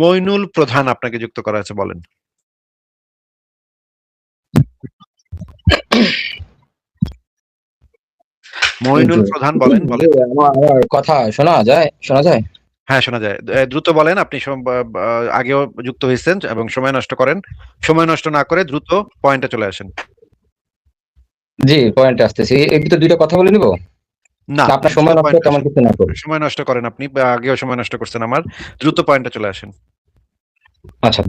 মইনুল প্রধান আপনাকে যুক্ত করা আছে, বলেন। মইনুল প্রধান বলেন। আমার কথা শোনা যায়? হ্যাঁ, শোনা যায়। দ্রুত বলেন, আপনি আগেও যুক্ত হয়েছেন এবং সময় নষ্ট করেন। সময় নষ্ট না করে দ্রুত পয়েন্টে চলে আসেন। জি, পয়েন্টে আসতেছি। এর ভিতর দুইটা কথা বলে নিব না, না, আপনার সময় নষ্ট তেমন কিছু না করি। সময় নষ্ট করেন আপনি, আগেও সময় নষ্ট করছেন আমার। দ্রুত পয়েন্টে চলে আসেন। আচ্ছা,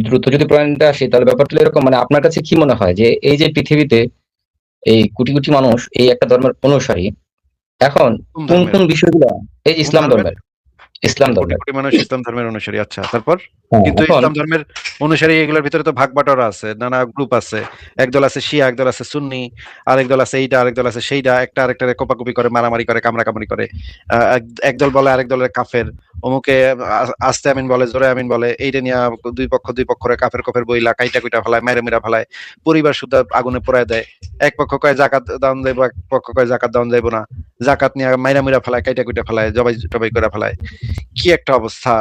দ্রুত যদি পয়েন্টে আসি তাহলে ব্যাপারটা এরকম, মানে আপনার কাছে কি মনে হয় যে এই যে পৃথিবীতে এই কোটি কোটি মানুষ এই একটা ধর্মের অনুসারী, এখন কোন কোন বিষয়গুলো, এই ইসলাম ধর্মের কোটি কোটি মানুষ ইসলাম ধর্মের অনুসারী, আচ্ছা, তারপর? হ্যাঁ, কিন্তু এখন ইসলাম ধর্মের অনুসারী এগুলোর ভিতরে তো ভাগ বাটোয়ারা আছে, নানা গ্রুপ আছে। একদল আছে শিয়া, একদল আছে সুন্নি, আরেক দল আছে এইটা, আরেক দল আছে সেইটা, একটা আরেকটারে কোপাকুপি করে, মারামারি করে, কামড়াকামড়ি করে। একদল বলে আরেক দলের কাফের, অমুকে আস্তে আমিন বলে, জোরে আমিন বলে, এইটা নিয়ে দুই পক্ষরে কাফের কফের বইলা কাইটা কুইটা ফেলায়, মেরে মেরা ফেলায়, পরিবার শুদ্ধ আগুনে পোড়ায় দেয়। এক পক্ষ কয় জাকাত দান যাইবো, এক পক্ষ কয় জাকাত দান যাইবো না, জাকাত নিয়ে মাইরা মুইরা ফেলায়, কাইটা কুইটা ফেলায়, জবাই টবাই করে ফেলায়। কি একটা অবস্থা!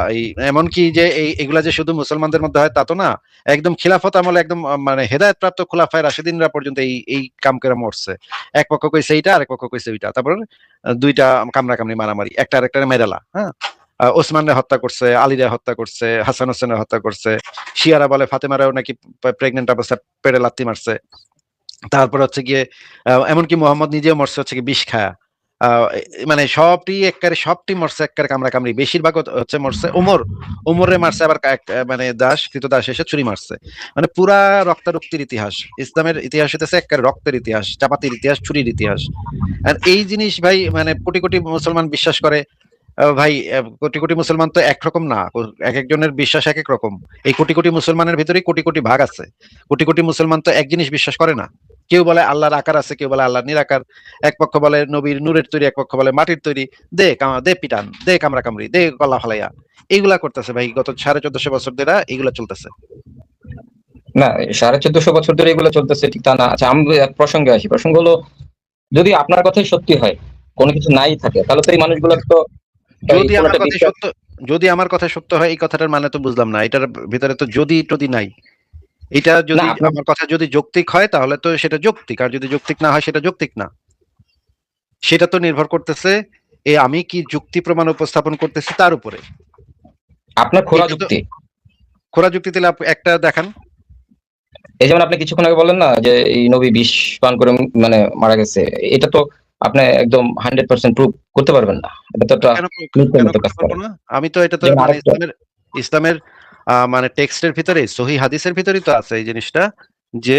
এমনকি যে এগুলা যে শুধু মুসলমানদের মধ্যে হয় তা তো না, একদম খিলাফত আমলে একদম মানে হেদায়েত প্রাপ্ত খোলাফায়ে রাশিদিনরা পর্যন্ত এই কাম করে মরছে। এক পক্ষ কইছে এইটা, আরেক পক্ষ কইছে ওইটা, তারপর দুইটা কামড়াকামড়ি মারামারি, একটা আরেকটারে মেরেলা। হ্যাঁ, ওসমানরে হত্যা করছে, আলীরে হত্যা করছে, হাসান হোসেনের হত্যা করছে। শিয়ারা বলে ফাতেমারাও নাকি প্রেগনেন্ট অবস্থায় পেটে লাথি মারছে। তারপর হচ্ছে গিয়ে এমনকি মোহাম্মদ নিজেও মরছে হচ্ছে গিয়ে বিষ খায়া। মানে সবটি মরছে একবারে কামড়া কামড়ি। বেশিরভাগ হচ্ছে মরছে ওমরে মারছে, আবার মানে কৃতদাস এসে ছুরি মারছে। মানে পুরা রক্তারক্তির ইতিহাস। ইসলামের ইতিহাস হইতেছে একবারে রক্তের ইতিহাস, চাপাতির ইতিহাস, ছুরির ইতিহাস। আর এই জিনিস ভাই মানে কোটি কোটি মুসলমান বিশ্বাস করে। ভাই কোটি কোটি মুসলমান তো একরকম না, এক একজনের বিশ্বাস এক এক রকম। এই কোটি কোটি মুসলমানের ভিতরেই কোটি কোটি ভাগ আছে। কোটি কোটি মুসলমান তো এক জিনিস বিশ্বাস করে না। কেউ বলে আল্লাহর আকার আছে, কেউ বলে আল্লাহর নিরাকার। এক পক্ষ বলে নবীর নূরের তৈরি, এক পক্ষ বলে মাটির তৈরি। দে পিটান, দে কামড়া কামড়ি, দে গলা ফালাইয়া, এইগুলা করতেছে ভাই গত 1450 বছর ধরে এইগুলা চলতেছে। না, 1450 বছর ধরে এগুলো চলতেছে ঠিক তা না। আচ্ছা, আমি এক প্রসঙ্গে আসি। প্রসঙ্গ হলো, যদি আপনার কথাই সত্যি হয়, কোনো কিছু নাই থাকে, তাহলে তো এই মানুষগুলো তো যদি আমার কথা সত্য হয়, এই কথাটার মানে তো বুঝলাম না। এটার ভিতরে তো যদি টদি নাই। এটা যদি আমার কথা যদি যৌক্তিক হয় তাহলে তো সেটা যৌক্তিক, আর যদি যৌক্তিক না হয় সেটা যৌক্তিক না। সেটা তো নির্ভর করতেছে আমি কি যুক্তি প্রমাণ উপস্থাপন করতেছি তার উপরে। আপনার খোলা যুক্তি দিলে একটা দেখান। এই যেমন আপনি কিছুক্ষণ আগে বললেন না যে এই নবী বিষ পান করে মানে মারা গেছে, এটা তো আপনি একদম 100% প্রুফ করতে পারবেন না। এটা তো আমি তো এটা তো মানে ইসলামের মানে টেক্সটের ভিতরে, সহিহ হাদিসের ভিতরেই তো আছে এই জিনিসটা, যে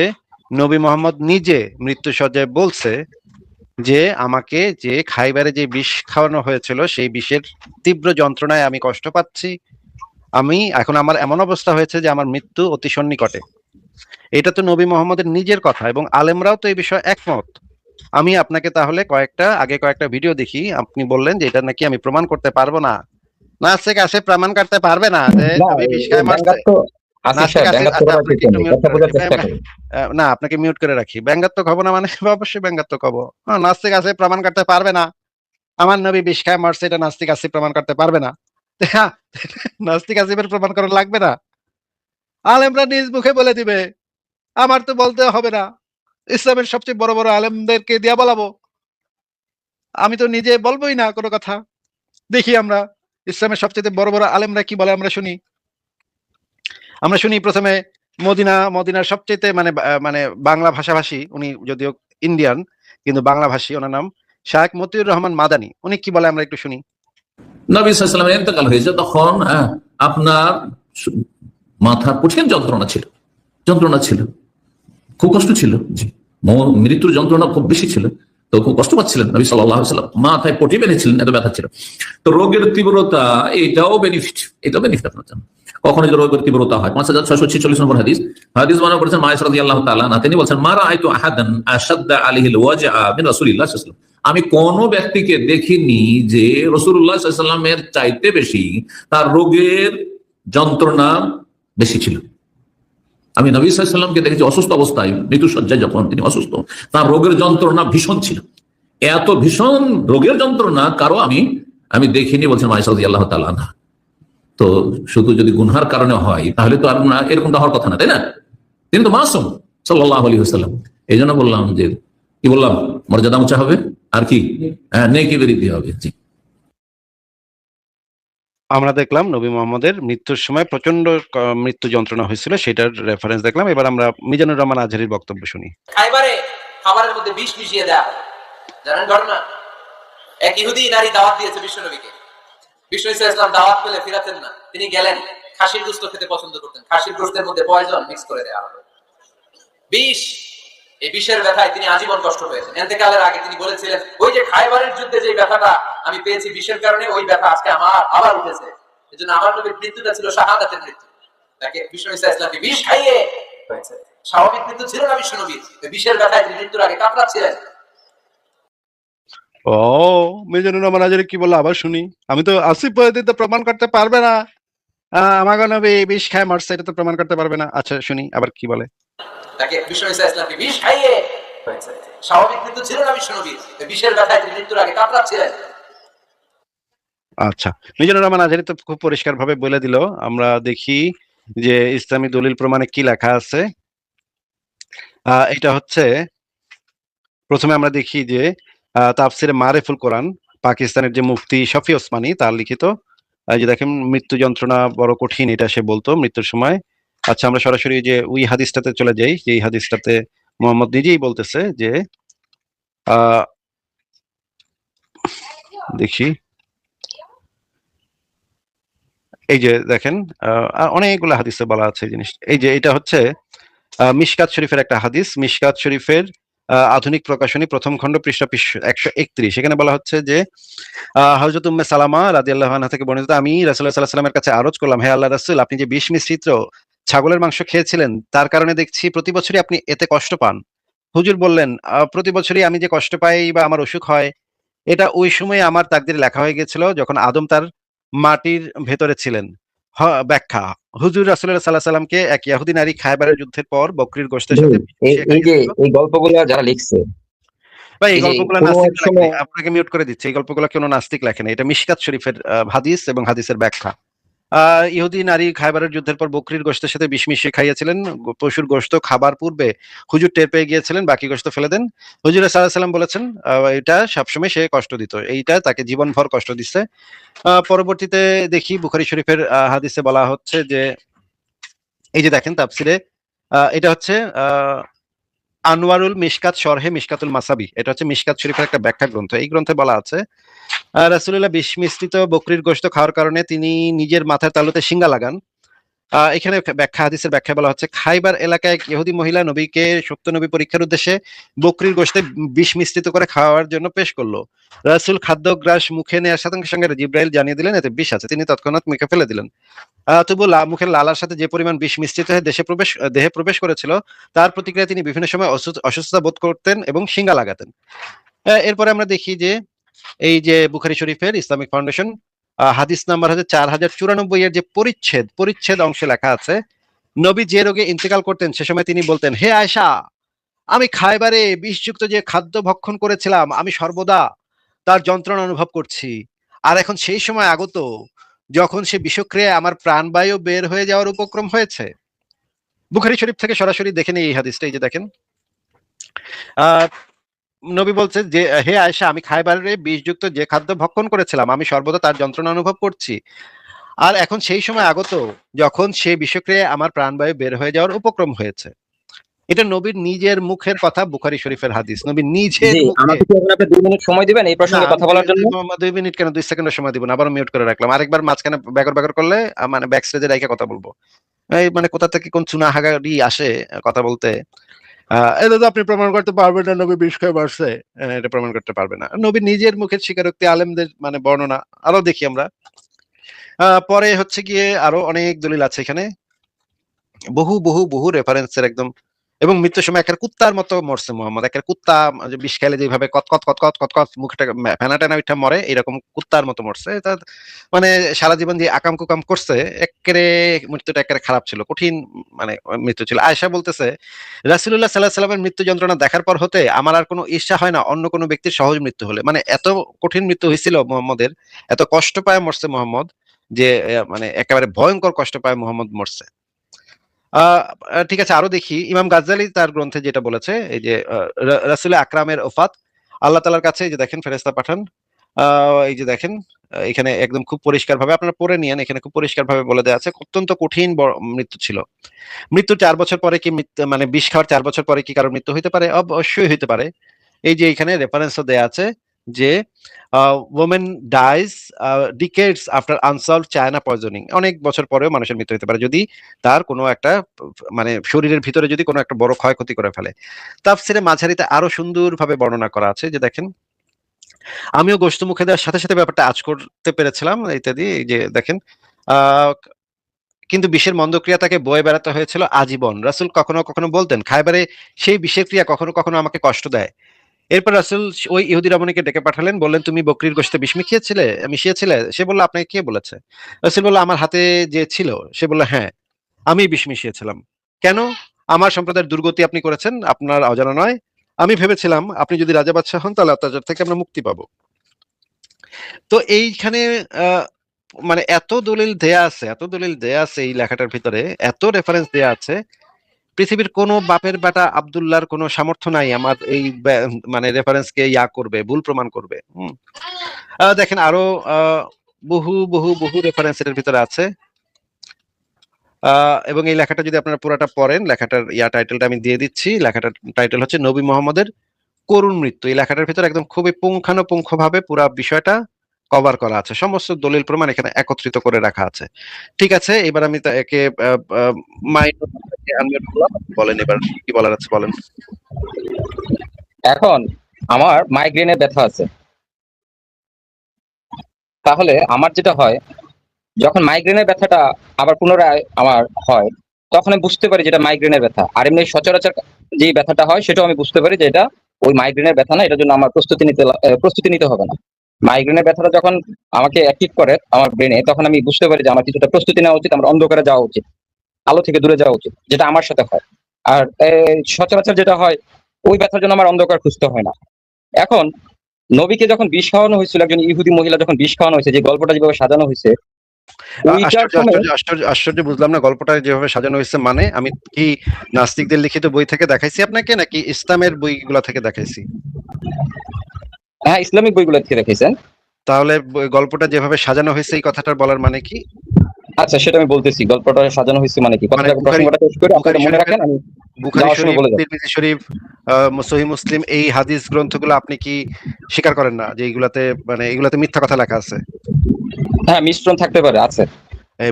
নবী মোহাম্মদ নিজে মৃত্যুসজ্জায় বলছে যে আমাকে যে খাইবারে যে বিষ খাওয়ানো হয়েছিল সেই বিষের তীব্র যন্ত্রণায় আমি কষ্ট পাচ্ছি। এখন আমার এমন অবস্থা হয়েছে যে আমার মৃত্যু অতি সন্নিকটে। এটা তো নবী মোহাম্মদের নিজের কথা, এবং আলেমরাও তো এই বিষয়ে একমত। আমি আপনাকে তাহলে কয়েকটা ভিডিও দেখি, আপনি বললেন যে এটা নাকি আমি প্রমাণ করতে পারবো না। নাস্তিক আছে প্রমাণ করতে পারবে না যে নবী বিষ খায় মারছে। না, আপনাকে মিউট করে রাখি। ব্যঙ্গাত্মক হবো না মানে অবশ্যই ব্যঙ্গাত্মক হবো। নাস্তিক আছে প্রমাণ করতে পারবে না আমার নবী বিষ খায় মারছে, এটা নাস্তিক আছে প্রমাণ করতে পারবে না। নাস্তিক আসিফের প্রমাণ করা লাগবে না, আলেমরা নিজ মুখে বলে দিবে। আমার তো বলতে হবে না, ইসলামের সবচেয়ে বড় বড় আলেমদেরকে দিয়া বলাবো। আমি তো নিজে বলবোই না কোনো কথা। দেখি আমরা ইসলামের সবচেয়ে বড় বড় আলেমরা কি বলে আমরা শুনি। প্রথমে মদিনার সবচেয়ে মানে বাংলা ভাষাভাষী, উনি যদিও ইন্ডিয়ান কিন্তু বাংলা ভাষী, ওনার নাম শায়েখ মতিউর রহমান মাদানী। উনি কি বলে আমরা একটু শুনি। নবী সাল্লাল্লাহু আলাইহি ওয়াসাল্লামের ইন্তেকাল হয়েছে, তখন আপনার মাথা কঠিন যন্ত্রণা ছিল, খুব কষ্ট ছিল। মৃত্যুর যন্ত্রণা খুব বেশি ছিল, তো খুব কষ্ট পাচ্ছিলেন নবী সাল্লাল্লাহু আলাইহি ওয়াসাল্লাম। মাথায় পটি বেঁধেছিলেন, এত ব্যথা ছিল। তো রোগের তীব্রতা, এটাও বেনিফিট আপনার জন্য। কখনো যদি রোগের তীব্রতা হয়, 5646 নম্বর হাদিস বর্ণনা করেছেন মায়েশা রাদিয়াল্লাহু তাআলা আনহা, তিনি বলছেন মা রাআইতু আহাদান আশাদ্দা আলাইহিল ওয়াজআ মিন রাসূলিল্লাহ সাল্লাল্লাহু আলাইহি ওয়াসাল্লাম, আমি কোন ব্যক্তিকে দেখিনি যে রাসূলুল্লাহ সাল্লাল্লাহু আলাইহি ওয়াসাল্লামের চাইতে বেশি তার রোগের যন্ত্রণা বেশি ছিল। আমি নবী সাল্লাল্লাহু আলাইহি ওয়াসাল্লামকে দেখেছি অসুস্থ অবস্থায়, মৃত্যুসজ্জায় যখন তিনি অসুস্থ, তার রোগের যন্ত্রণা ভীষণ ছিল। এত ভীষণ রোগের যন্ত্রণা কারো আমি দেখিনি, বলছেন মায়েশা রাদিয়াল্লাহু তাআলা আনহা। তো শুধু যদি গুনহার কারণে হয় তাহলে তো আর এরকমটা হওয়ার কথা না, তাই না? তিনি তো মাসুম সাল্লাল্লাহু আলাইহি ওয়াসাল্লাম। এই জন্য বললাম যে কি বললাম, মর্যাদা উঁচা হবে আর কি নেকি বৃদ্ধি হবে। জি, আমরা দেখলাম নবী মোহাম্মদের মৃত্যুর সময় প্রচন্ড মৃত্যু যন্ত্রণা হয়েছিল, সেটার রেফারেন্স দেখলাম। এবার আমরা মিজানুর রহমান আজহারীর বক্তব্য শুনি। খাইবারে খাবারের মধ্যে বিষ মিশিয়ে দেয়া, জানেন ঘটনা? এক ইহুদি নারী দাওয়াত দিয়েছে বিশ্বনবীকে। বিষ্ণু ইসলাম দাওয়াত পেলে ফিরাতেন না, তিনি গেলেন। খাসির গোশত খেতে পছন্দ করতেন, খাসির গোশতের মধ্যে পয়জন মিক্স করে দেওয়া হলো, বিষ। এই বিষের ব্যথায় তিনি আজীবন কষ্ট পেয়েছেন। এতেকালের আগে তিনি বলেছিলেন, ওই যে খাইবারের যুদ্ধে যে ব্যথাটা আমি পেয়েছি বিষের কারণে, ওই ব্যথা আজকে আমার আবার উঠেছে। এজন্য আমার নবীর মৃত্যুটা ছিল শাহাদাতের মৃত্যু। তাকে বিষ্ণু ইসলামকে বিষ খাইয়ে হয়েছে। স্বাভাবিক মৃত্যু ছিল না বিষ্ণু নবীর, বিষের ব্যথায় তিনি মৃত্যুর আগে কাতরাচ্ছিলেন। ও, মিজানুর রহমান আজহারী কি বললো আবার শুনি। আমি তো আসিফ বয়াতি তো প্রমাণ করতে পারবে না, আমাকে নবী বিষ খায় মারছে, এটা তো প্রমাণ করতে পারবে না। আচ্ছা শুনি আবার কি বলে। তাকে বিষ্ণু ইসলামকে বিষ খাইয়ে হয়েছে। স্বাভাবিক মৃত্যু ছিল না বিষ্ণু নবীর, বিষের ব্যথায় তিনি মৃত্যুর আগে কাতরাচ্ছিলেন। আচ্ছা, মিজানুর রহমান আজহারী তো খুব পরিষ্কার ভাবে বলে দিল। আমরা দেখি যে ইসলামী দলিল প্রমাণে কি লেখা আছে। এটা হচ্ছে, প্রথমে আমরা দেখি যে তাফসিরে মারিফুল কোরআন, পাকিস্তানের যে মুফতি শফি ওসমানী তার লিখিত। যে দেখেন, মৃত্যু যন্ত্রণা বড় কঠিন, এটা সে বলতো মৃত্যুর সময়। আচ্ছা, আমরা সরাসরি যে ওই হাদিসটাতে চলে যাই, যে এই হাদিসটাতে মোহাম্মদ নিজেই বলতেছে যে দেখি, এই যে দেখেন, অনেকগুলো হাদিসে বলা আছে এই জিনিস। এই যে এটা হচ্ছে মিশকাত শরীফের একটা হাদিস। মিশকাত শরীফের আধুনিক প্রকাশনী প্রথম খণ্ড পৃষ্ঠা 131। সেখানে বলা হচ্ছে যে হযরত উম্মে সালামা রাদিয়াল্লাহু আনহা থেকে বর্ণিত, আমি রাসূলুল্লাহ সাল্লাল্লাহু আলাইহি ওয়াসাল্লামের কাছে আরজ করলাম, হে আল্লাহর রাসূল, আপনি যে বিষ মিশ্রিত ছাগলের মাংস খেয়েছিলেন তার কারণে দেখছি প্রতি বছরই আপনি এতে কষ্ট পান। হুজুর বললেন, প্রতি বছরই আমি যে কষ্ট পাই বা আমার অসুখ হয়, এটা ওই সময় আমার তাকদীরে লেখা হয়ে গেছিল যখন আদম তার মাটির ভেতরে ছিলেন। ব্যাখ্যা, হুজুর রাসূলুল্লাহ সাল্লাল্লাহু আলাইহি ওয়াসাল্লামকে এক ইহুদি নারী খায়বারের যুদ্ধের পর বকরীর গোশতের সাথে মিশিয়ে এই যে খাইয়েছিল। এই গল্পগুলো যারা লিখছে, ভাই, এই এই যে গল্পগুলো কোনো নাস্তিক এক লেখে সময় নাই। আপনাকে মিউট করে দিচ্ছি। এই গল্পগুলো কোনো নাস্তিক লেখে নাই। এটা মিশকাত শরীফের হাদিস এবং হাদিসের ব্যাখ্যা। ইহুদি নারী খায়বারের যুদ্ধের পর বকরীর গোশতের সাথে বিষ মিশিয়ে খাইয়েছিলেন। পশুর গোশত খাবার পূর্বে হুজুর টের পেয়ে গিয়েছিলেন, বাকি গোশত ফেলে দেন। হুজুর সাল্লাল্লাহু আলাইহি ওয়াসাল্লাম বলেছেন এটা সবসময় সে কষ্ট দিত, এইটা তাকে জীবনভর কষ্ট দিচ্ছে। পরবর্তীতে দেখি বুখারী শরীফের হাদিসে বলা হচ্ছে যে, এই যে দেখেন তাফসিরে, এটা হচ্ছে আনোয়ারুল মিশকাত শরহে মিশকাতুল মাসাবি। এটা হচ্ছে মিশকাত শরীফের একটা ব্যাখ্যা গ্রন্থ। এই গ্রন্থে বলা আছে রাসূলুল্লাহ বিষ মিশ্রিত বকরীর গোশত খাওয়ার কারণে তিনি নিজের মাথার তালুতে শিঙ্গা লাগান। এখানে ব্যাখ্যা, হাদিসের ব্যাখ্যা বলা হচ্ছে, খাইবার এলাকায় এক ইহুদি মহিলা নবীকে সত্য নবী পরীক্ষার উদ্দেশ্যে বকরীর গোশতে বিষ মিশ্রিত করে খাওয়ার জন্য পেশ করলো। রাসূল খাদ্যগ্রাস মুখে নেওয়ার সাথে সঙ্গে জিব্রাইল জানিয়ে দিলেন এতে বিষ আছে। তিনি তৎক্ষণাৎ মুখে ফেলে দিলেন। তবু মুখের লালার সাথে যে পরিমাণ বিষ মিশ্রিত হয়ে দেহে প্রবেশ করেছিল, তার প্রতিক্রিয়ায় তিনি বিভিন্ন সময় অসুস্থতা বোধ করতেন এবং শিঙ্গা লাগাতেন। এরপরে আমরা দেখি যে, এই যে বুখারী শরীফের ইসলামিক ফাউন্ডেশন হাদিস নাম্বার হচ্ছে 4094 এর যে পরিচ্ছেদ অংশে লেখা আছে, নবী যে রোগে ইন্তেকাল করতেন সে সময় তিনি বলতেন, হে আয়েশা, আমি খায়বারে বিষযুক্ত যে খাদ্য ভক্ষণ করেছিলাম আমি সর্বদা তার যন্ত্রণা অনুভব করছি। আর এখন সেই সময় আগত যখন সে বিষক্রিয়ায় আমার প্রাণবায়ু বের হয়ে যাওয়ার উপক্রম হয়েছে। বুখারী শরীফ থেকে সরাসরি দেখে নিই এই হাদিসটা। এই যে দেখেন, আহ নবী বলছে যে, হে আয়েশা, আমি খায়বারে বিষযুক্ত যে খাদ্য ভক্ষণ করেছিলাম আমি সর্বদা তার যন্ত্রণা অনুভব করছি। আর এখন সেই সময় আগত যখন সে বিষক্রিয়ায় আমার প্রাণবায়ু বের হয়ে যাওয়ার উপক্রম হয়েছে। এটা নবীর নিজের মুখের কথা, বুখারী শরীফের হাদিস। নবী নিজের জি, মুখে। আমাকে কি আপনি 2 মিনিট সময় দিবেন এই প্রসঙ্গে কথা বলার জন্য? 2 মিনিট কেন, 2 সেকেন্ডের সময় দিব না। আবার মিউট করে রাখলাম। আরেকবার মাঝখানে ব্যাকর করলে মানে ব্যাক স্টেজে রেখে কথা বলবো। এই মানে কোথা থেকে কোন চুনা হাগারি আসে কথা বলতে। এটা তো আপনি প্রমাণ করতে পারবেন না নবী বিষ খেয়ে মারছে, এটা প্রমাণ করতে পারবে না। নবী নিজের মুখের স্বীকারোক্তি, আলেমদের মানে বর্ণনা আরো দেখি আমরা। পরে হচ্ছে গিয়ে আরো অনেক দলিল আছে এখানে, বহু বহু বহু রেফারেন্সের একদম। এবং মৃত্যুর সময় একের কুত্তার মতো মরছে মোহাম্মদ। একের কুত্তা যে বিষ খেলে যেভাবে কত কত কত কত কত কত মুখটা ফেনা টেনা উঠা মরে, এরকম কুত্তার মতো মরছে। এটা মানে সারা জীবন যে আকাম কুকাম করছে, একেবারে মৃত্যুটা একেবারে খারাপ ছিল, কঠিন মানে মৃত্যু ছিল। আয়েশা বলতেছে, রাসূলুল্লাহ সাল্লাল্লাহু আলাইহি ওয়াসাল্লামের মৃত্যু যন্ত্রণা দেখার পর হতে আমার আর কোনো ঈর্ষা হয় না অন্য কোনো ব্যক্তির সহজ মৃত্যু হলে। মানে এত কঠিন মৃত্যু হয়েছিল মোহাম্মদের, এত কষ্ট পায় মরছে মোহাম্মদ, যে মানে একেবারে ভয়ঙ্কর কষ্ট পায় মুহাম্মদ মরছে। আহ ঠিক আছে, আরো দেখি ইমাম গাজ্জালি তার গ্রন্থে যেটা বলেছে, এই যে রাসূল আকরামের ওফাত, আল্লাহ তাআলার কাছে এই যে দেখেন ফেরেশতা পাঠান, এই যে দেখেন এখানে একদম খুব পরিষ্কার ভাবে আপনারা পড়ে নিয়েন, এখানে খুব পরিষ্কার ভাবে বলে দেওয়া আছে অত্যন্ত কঠিন মৃত্যু ছিল। মৃত্যু 4 বছর পরে কি মানে বিষ খাওয়ার 4 বছর পরে কি কারোর মৃত্যু হইতে পারে? অবশ্যই হইতে পারে। এই যে এখানে রেফারেন্সও দেয়া আছে যে women dies decades after unsolved China poisoning, অনেক বছর পরেও মানুষের মৃত্যু হতে পারে যদি তার কোনো একটা মানে শরীরের ভিতরে যদি কোনো একটা বড় ক্ষয়ক্ষতি করে ফেলে। তাফসিরে মাঝারিতে আরো সুন্দরভাবে বর্ণনা করা আছে, যে দেখেন আমিও গোশত মুখে দেওয়ার সাথে সাথে ব্যাপারটা আঁচ করতে পেরেছিলাম ইত্যাদি। এই যে দেখেন আহ কিন্তু বিষের মন্দক্রিয়া তাকে বয়ে বেড়াতে হয়েছিল আজীবন। রাসূল কখনো কখনো বলতেন, খায়বারে সেই বিষের ক্রিয়া কখনো কখনো আমাকে কষ্ট দেয়। এরপর রাসূল ওই ইহুদি রমণীকে ডেকে পাঠালেন, বললেন তুমি বকরির গোশতে বিষ মিশিয়েছিলে? সে বলল আপনাকে কে বলেছে? রাসূল বলল আমার হাতে যে ছিল। সে বলল হ্যাঁ, আমি বিষ মিশিয়েছিলাম। কেন? আমার সম্প্রদায়ের দুর্গতি আপনি করেছেন, আপনার অজানা নয়। আমি ভেবেছিলাম আপনি যদি রাজা বাদশাহ হন তাহলে অত্যাচার থেকে আমরা মুক্তি পাবো। তো এইখানে আহ মানে এত দলিল দেয়া আছে, এত দলিল দেয়া আছে এই লেখাটার ভিতরে, এত রেফারেন্স দেয়া আছে, পৃথিবীর কোনো বাপের বেটা আব্দুল্লাহর কোনো সামর্থ্য নাই আমার এই মানে রেফারেন্সকে করবে, ভুল প্রমাণ করবে। দেখেন আরো বহু বহু বহু রেফারেন্স এর ভিতরে আছে। এবং এই লেখাটা যদি আপনারা পুরাটা পড়েন, লেখাটার টাইটেলটা আমি দিয়ে দিচ্ছি। লেখাটার টাইটেল হচ্ছে নবী মোহাম্মদের করুণ মৃত্যু। এই লেখাটার ভিতরে একদম খুবই পুঙ্খানুপুঙ্খ ভাবে পুরা বিষয়টা কভার করা আছে, সমস্ত দলিল প্রমাণ এখানে একত্রিত করে রাখা আছে। ঠিক আছে, এবার আমি একে বলেন, এবার কি বলার আছে বলেন। এখন আমার মাইগ্রেনের ব্যথা আছে, তাহলে আমার যেটা হয় যখন মাইগ্রেনের ব্যথাটা আবার পুনরায় আমার হয়, তখন আমি বুঝতে পারি যেটা মাইগ্রেনের ব্যথা। আর এমনি সচরাচর যে ব্যথাটা হয় সেটাও আমি বুঝতে পারি যে এটা ওই মাইগ্রেনের ব্যথা না, এটার জন্য আমার প্রস্তুতি নিতে হবে না। মাইগ্রেনের ব্যথাটা যখন আমাকে অ্যাক্টিভ করে আমার ব্রেনে, তখন আমি বুঝতে পারি যে আমার কিছুটা প্রস্তুতি নেওয়া উচিত, আমার অন্ধকারে যাওয়া উচিত, আলো থেকে দূরে যাওয়া উচিত, যেটা আমার সাথে হয়। আর সচরাচর যেটা হয় ওই ব্যথার জন্য আমার অন্ধকার খুঁজতে হয় না। এখন নবীকে যখন বিষ খাওয়ানো হয়েছিল, একজন ইহুদি মহিলা যখন বিষ খাওয়ানো হয়েছে, যে গল্পটা যেভাবে সাজানো হয়েছে, আশ্চর্য বুঝলাম না গল্পটা যেভাবে সাজানো হয়েছে। মানে আমি কি নাস্তিকদের লিখিত বই থেকে দেখাইছি আপনাকে, নাকি ইসলামের বইগুলা থেকে দেখাইছি? হ্যাঁ, ইসলামিক বইগুলো থেকে দেখাইছেন। তাহলে গল্পটা যেভাবে সাজানো হয়েছে এই কথাটার বলার মানে কি? আচ্ছা, সেটা আমি বলতেছি, গল্পটা সাজানো হয়েছে মানে কি। প্রসঙ্গটা শেষ করে আপনারা মনে রাখেন, আমি বুখারী শরীফ, তিরমিজি শরীফ, সহিহ মুসলিম, এই হাদিস গ্রন্থগুলো আপনি কি স্বীকার করেন না যে এইগুলাতে মানে এগুলাতে মিথ্যা কথা লেখা আছে? হ্যাঁ, মিশ্রণ থাকতে পারে, আছে।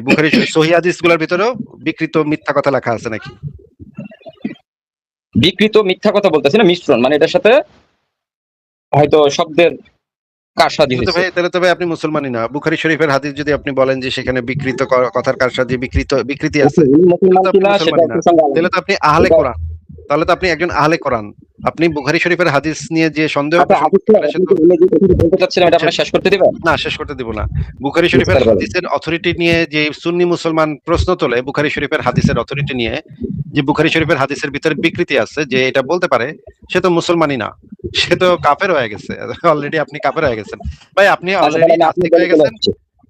বুখারী সহিহ হাদিসগুলোর ভিতরেও বিকৃত মিথ্যা কথা লেখা আছে নাকি? বিকৃত মিথ্যা কথা বলতেছি না, মিশ্রণ মানে এটার সাথে হয়তো শব্দের কারসাজি হয়েছে। তাহলে তবে আপনি মুসলমানই না। বুখারী শরীফের হাদিস যদি আপনি বলেন যে সেখানে বিকৃত কথার কারসাজি, বিকৃতি আছে, তাহলে তো আপনি আহলে কোরআন, তাহলে তো আপনি একজন আহলে কোরআন। আপনি বুখারী শরীফের হাদিস নিয়ে যে সন্দেহ শেষ করতে দিবেন? না, শেষ করতে দিব না। বুখারী শরীফের হাদিসের অথরিটি নিয়ে যে সুন্নি মুসলমান প্রশ্ন তোলে, বুখারী শরীফের হাদিসের অথরিটি নিয়ে, যে বুখারী শরীফের হাদিসের ভিতরে বিকৃতি আছে, যে এটা বলতে পারে, সে তো মুসলমানই না, সে তো কাফের হয়ে গেছে অলরেডি। আপনি কাফের হয়ে গেছেন ভাই, আপনি অলরেডি নাস্তিক হয়ে গেছেন,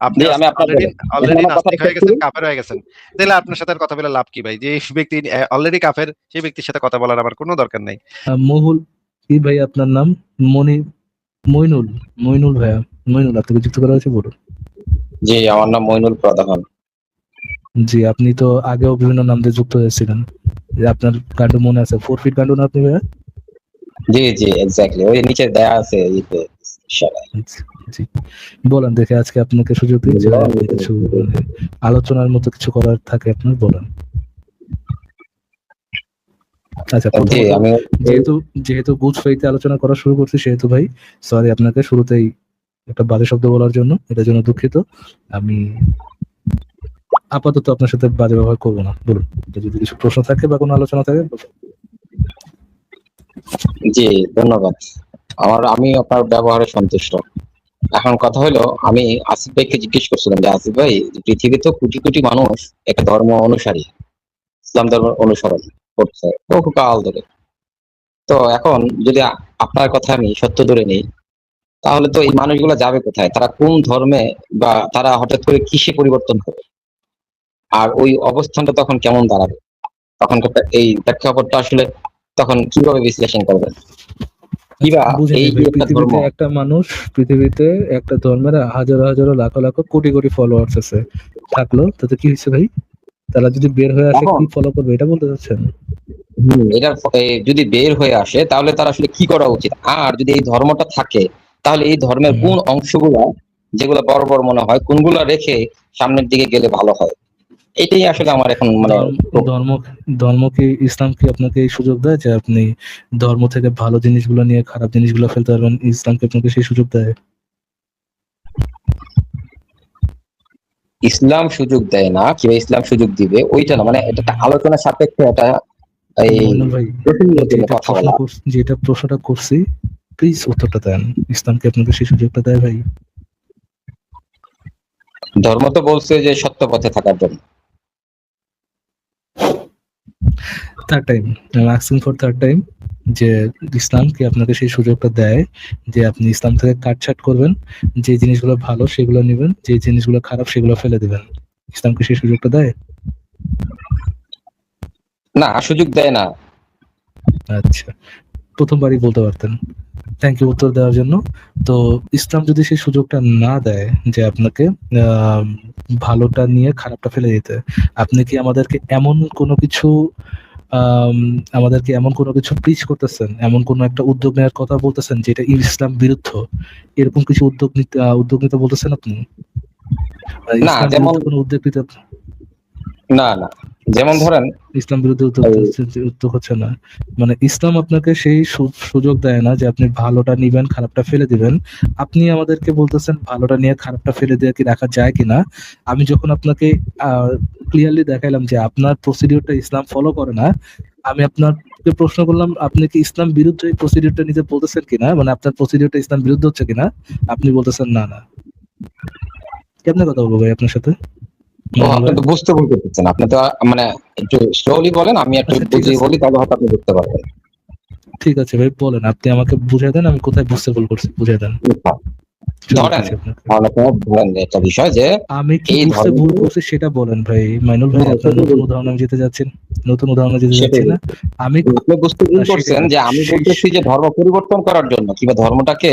আপনি অলরেডি নাস্তিক হয়ে গেছেন, কাফের হয়ে গেছেন। তাহলে আপনার সাথে কথা বলে লাভ কি ভাই? যে ব্যক্তি অলরেডি কাফের, সেই ব্যক্তির সাথে কথা বলার আমার কোনো দরকার নাই। মহুল কি ভাই আপনার নাম? মইনুল ভাইয়া, মইনুল আপনাকে যুক্ত করা হয়েছে বলুন। জি, আমার নাম মইনুল প্রধান। জি, আপনি তো আগেও বিভিন্ন নাম দিয়ে যুক্ত হয়েছিলেন, আপনার কাণ্ড মনে আছে? 4 ফিট কাণ্ড না আপনি ভাইয়া? জি জি, এক্স্যাক্টলি, ওই নিচে দেয়া আছে। জি, বলেন দেখে, আজকে আপনাকে সুযোগ দিয়েছি, কিছু আলোচনার মতো কিছু করার থাকে আপনার, বলেন। আচ্ছা, যেহেতু গুড ফেইথে আলোচনা করা শুরু করছি, সেহেতু ভাই সরি আপনাকে শুরুতেই একটা বাজে শব্দ বলার জন্য, এটার জন্য দুঃখিত। আমি আপাতত আপনার সাথে বাজে ব্যবহার করবো না। বলুন, যদি কিছু প্রশ্ন থাকে বা কোনো আলোচনা থাকে। জি, ধন্যবাদ। আমি আপনার ব্যবহারে সন্তুষ্ট। এখন কথা হলো, আমি আসিফ ভাইকে জিজ্ঞেস করছিলাম যে আসিফ ভাই, পৃথিবীতে কোটি কোটি মানুষ একটা ধর্ম অনুসারী, ইসলাম ধর্ম অনুসরণ করছে বহুকাল ধরে। তো এখন যদি আপনার কথা আমি সত্য ধরে নেই, তাহলে তো এই মানুষগুলো যাবে কোথায়? তারা কোন ধর্মে বা তারা হঠাৎ করে কিসে পরিবর্তন হবে? আর ওই অবস্থানটা তখন কেমন দাঁড়াবে? তখনকার এই প্রেক্ষাপটটা আসলে তখন কিভাবে বিশ্লেষণ করবেন? কিবা বুঝেনি এই যে ভাই, একটা ধর্ম, পৃথিবীতে একটা ধর্মের হাজারো হাজারো লাখ লাখ কোটি কোটি ফলোয়ার্স আছে, থাকলো তাতে কি হয়েছে ভাই? তারা যদি বের হয়ে আসে এখন কি ফলো করবে এটা বলতে চাচ্ছেন? এটার যদি বের হয়ে আসে তাহলে তার আসলে কি করা উচিত? আর যদি এই ধর্মটা থাকে তাহলে এই ধর্মের হুম। কোন অংশগুলা, যেগুলো বড় বড় মনে হয়, কোনগুলা রেখে সামনের দিকে গেলে ভালো হয়? এটাই আসলে আমার এখন মানে ধর্ম ধর্ম কি, ইসলাম কি আপনাকে এই সুযোগ দেয় যে আপনি ধর্ম থেকে ভালো জিনিসগুলো নিয়ে খারাপ জিনিসগুলো ফেলতে পারবেন? ইসলাম কি আপনাকে সেই সুযোগ দেয়? ইসলাম সুযোগ দেয় না, কিংবা ইসলাম সুযোগ দিবে ওইটা না, মানে এটা একটা আলোচনা সাপেক্ষে এটা এই মইনুল ভাই, প্রসঙ্গের জন্য কথা বলা। যেটা প্রশ্নটা করছি প্লিজ উত্তরটা দেন। ইসলাম কি আপনাকে সেই সুযোগটা দেয় ভাই? ধর্ম তো বলছে যে সত্য পথে থাকার জন্য। Third time, asking for third time, যে ইসলাম কি আপনাকে সেই সুযোগটা দেয় যে আপনি ইসলাম থেকে কাটছাট করবেন, যে জিনিসগুলো ভালো সেগুলো নেবেন, যে জিনিসগুলো খারাপ সেগুলো ফেলে দিবেন? ইসলাম কি সেই সুযোগটা দেয়? না, সুযোগ দেয় না। আচ্ছা, প্রথমবারই বলতে পারতেন। থ্যাংক ইউ উত্তর দেওয়ার জন্য। তো ইসলাম যদি সেই সুযোগটা না দেয় যে আপনাকে আহ, ভালোটা নিয়ে খারাপটা ফেলে দিতে, আপনি কি আমাদেরকে এমন কোনো কিছু প্রিচ করতেছেন, এমন কোনো একটা উদ্যোগ নেওয়ার কথা বলতেছেন যেটা ইসলাম বিরুদ্ধ? এরকম কিছু উদ্যোগ নিতে বলতেছেন আপনি? না, ইসলাম যেমন বিরুদ্ধে কোনো উদ্যোগ নিতে, না, যেমন ধরেন ইসলাম বিরুদ্ধে এই উদ্যোগ হচ্ছে না, মানে ইসলাম আপনাকে সেই সুযোগ দেয় না যে আপনি ভালোটা নিবেন খারাপটা ফেলে দিবেন। আপনি আমাদেরকে বলতেছেন ভালোটা নিয়ে খারাপটা ফেলে দিয়ে কি রাখা যায় কিনা। আমি যখন আপনাকে ক্লিয়ারলি দেখাইলাম যে আপনার প্রসিডিউরটা ইসলাম ফলো করে না, আমি আপনাকে প্রশ্ন করলাম আপনি কি ইসলাম বিরুদ্ধে এই প্রসিডিউরটা নিতে বলতেছেন কিনা, মানে আপনার প্রসিডিউরটা ইসলাম বিরুদ্ধে হচ্ছে কিনা। আপনি বলতেছেন না না। কেমনে কথা বলবো ভাই আপনার সাথে? আপনি তো বুঝতে ভুল করতেছেন। আপনি তো মানে একটু স্লোলি বলেন, আমি একটু আচ্ছা ঠিক বুঝিয়ে আছে, বলি, তাহলে হয়তো আপনি বুঝতে পারবেন। ঠিক আছে ভাই বলেন, আপনি আমাকে বুঝিয়ে দেন আমি কোথায় বুঝতে ভুল করছি, বুঝিয়ে দেন। ধরেন ধরেন যে একটা বিষয় যে আমি কি এই বুঝতে ভুল ধর্মগুলো, করছি সেটা বলেন ভাই। মাইনুল ভাই, আপনার নতুন উদাহরণে যেতে যাচ্ছেন, নতুন উদাহরণে যেতে যাচ্ছি সেটাই না আমি। আপনি বুঝতে ভুল সেটাই করছেন যে আমি বলতেছি যে ধর্ম পরিবর্তন করার জন্য কিংবা ধর্মটাকে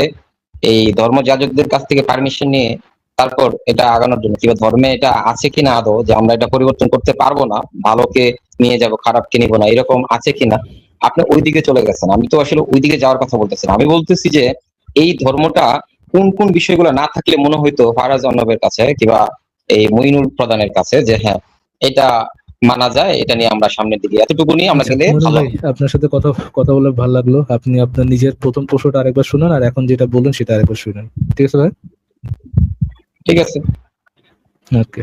এই ধর্মযাজকদের কাছ থেকে পারমিশন নিয়ে তারপর এটা আগানোর জন্য, কিংবা ধর্মে এটা আছে কিনা আদৌ যে আমরা এটা পরিবর্তন করতে পারবো না, ভালোকে নিয়ে যাব খারাপকে নিব না, এরকম আছে কিনা, আপনি ওইদিকে চলে গেছেন। আমি তো আসলে ওইদিকে যাওয়ার কথা বলতেছি না। আমি বলতেছি যে এই ধর্মটা কোন কোন বিষয়গুলো না থাকলে মনে হইতো ফারাজ অর্ণবের কাছে কিংবা এই মঈনুল প্রধানের কাছে যে হ্যাঁ এটা মানা যায়, এটা নিয়ে আমরা সামনের দিকে এতটুকু নিয়ে আমরা আচ্ছা, গেলে মইনুল ভালো ভাই, হবে। আপনার সাথে কথা কথা বলে ভালো লাগলো। আপনি আপনার নিজের প্রথম প্রশ্নটা আরেকবার শুনেন, আর এখন যেটা বললেন সেটা আরেকবার শুনেন, ঠিক আছে ভাই? ঠিক আছে। ওকে।